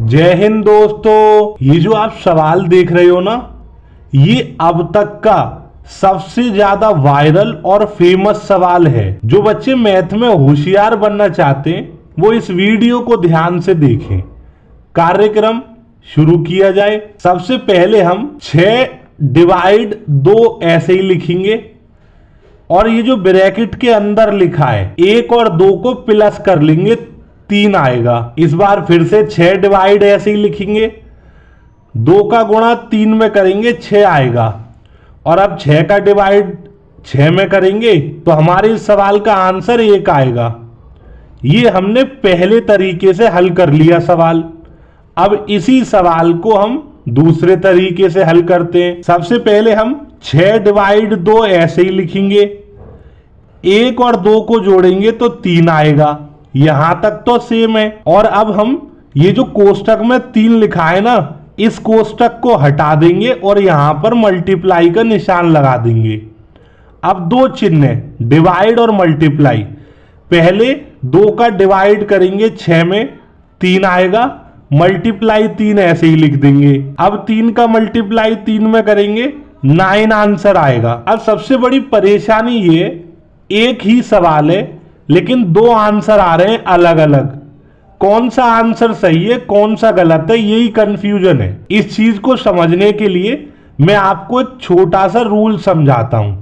जय हिंद दोस्तों। ये जो आप सवाल देख रहे हो ना, ये अब तक का सबसे ज्यादा वायरल और फेमस सवाल है। जो बच्चे मैथ में होशियार बनना चाहते हैं वो इस वीडियो को ध्यान से देखें। कार्यक्रम शुरू किया जाए। सबसे पहले हम 6 डिवाइड 2 ऐसे ही लिखेंगे और ये जो ब्रैकेट के अंदर लिखा है 1 और 2 को प्लस कर लेंगे, 3 आएगा। इस बार फिर से 6 डिवाइड ऐसे ही लिखेंगे, 2 का गुणा 3 में करेंगे, 6 आएगा। और अब 6 का डिवाइड 6 में करेंगे तो हमारे इस सवाल का आंसर 1 आएगा। ये हमने पहले तरीके से हल कर लिया सवाल। अब इसी सवाल को हम दूसरे तरीके से हल करते हैं। सबसे पहले हम 6 डिवाइड 2 ऐसे ही लिखेंगे, 1 और 2 को जोड़ेंगे तो 3 आएगा। यहां तक तो सेम है। और अब हम ये जो कोष्टक में 3 लिखा है ना, इस कोष्टक को हटा देंगे और यहां पर मल्टीप्लाई का निशान लगा देंगे। अब 2 चिन्ह है, डिवाइड और मल्टीप्लाई। पहले 2 का डिवाइड करेंगे 6 में, 3 आएगा। मल्टीप्लाई 3 ऐसे ही लिख देंगे। अब 3 का मल्टीप्लाई 3 में करेंगे, 9 आंसर आएगा। अब सबसे बड़ी परेशानी ये, एक ही सवाल है लेकिन 2 आंसर आ रहे हैं अलग अलग। कौन सा आंसर सही है कौन सा गलत है, यही कंफ्यूजन है। इस चीज को समझने के लिए मैं आपको एक छोटा सा रूल समझाता हूं।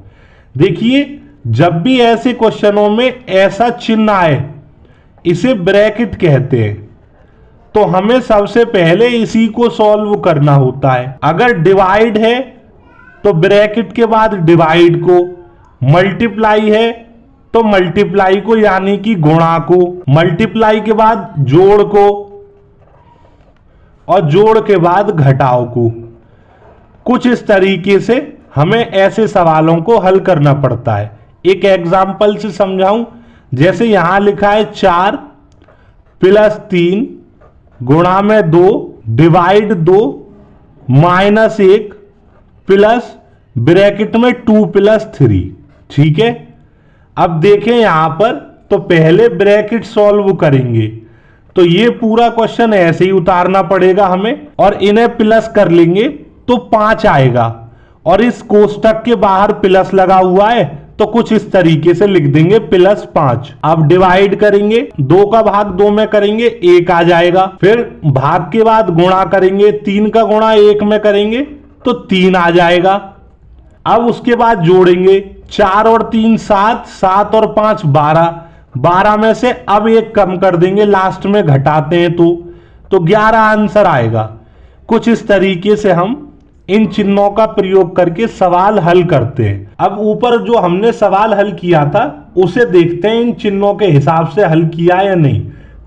देखिए, जब भी ऐसे क्वेश्चनों में ऐसा चिन्ह आए, इसे ब्रैकेट कहते हैं, तो हमें सबसे पहले इसी को सॉल्व करना होता है। अगर डिवाइड है तो ब्रैकेट के बाद डिवाइड को, मल्टीप्लाई है तो मल्टीप्लाई को यानी कि गुणा को, मल्टीप्लाई के बाद जोड़ को और जोड़ के बाद घटाव को। कुछ इस तरीके से हमें ऐसे सवालों को हल करना पड़ता है। एक एग्जाम्पल से समझाऊं, जैसे यहां लिखा है 4 प्लस 3 गुणा में 2 डिवाइड 2 माइनस 1 प्लस ब्रैकेट में 2 प्लस 3। ठीक है, अब देखें यहां पर, तो पहले ब्रैकेट सॉल्व करेंगे तो ये पूरा क्वेश्चन ऐसे ही उतारना पड़ेगा हमें, और इन्हें प्लस कर लेंगे तो 5 आएगा। और इस कोष्टक के बाहर प्लस लगा हुआ है तो कुछ इस तरीके से लिख देंगे +5। अब डिवाइड करेंगे, 2 का भाग 2 में करेंगे, 1 आ जाएगा। फिर भाग के बाद गुणा करेंगे, 3 का गुणा 1 में करेंगे तो 3 आ जाएगा। अब उसके बाद जोड़ेंगे, 4 और 3 7, 7 और 5 12, 12 में से अब 1 कम कर देंगे, लास्ट में घटाते हैं तो 11 आंसर आएगा। कुछ इस तरीके से हम इन चिन्हों का प्रयोग करके सवाल हल करते हैं। अब ऊपर जो हमने सवाल हल किया था उसे देखते हैं इन चिन्हों के हिसाब से हल किया या नहीं।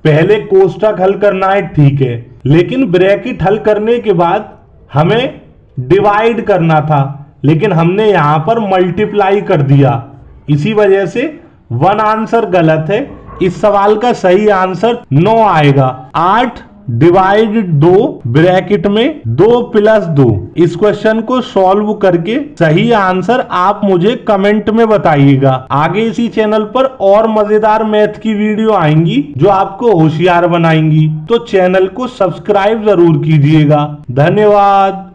पहले कोष्टक हल करना है, ठीक है, लेकिन ब्रैकेट हल करने के बाद हमें डिवाइड करना था, लेकिन हमने यहां पर मल्टीप्लाई कर दिया। इसी वजह से 1 आंसर गलत है। इस सवाल का सही आंसर 9 आएगा। 8 डिवाइड 2 ब्रैकेट में 2 प्लस 2। इस क्वेश्चन को सॉल्व करके सही आंसर आप मुझे कमेंट में बताइएगा। आगे इसी चैनल पर और मजेदार मैथ की वीडियो आएंगी जो आपको होशियार बनाएंगी, तो चैनल को सब्सक्राइब जरूर कीजिएगा। धन्यवाद।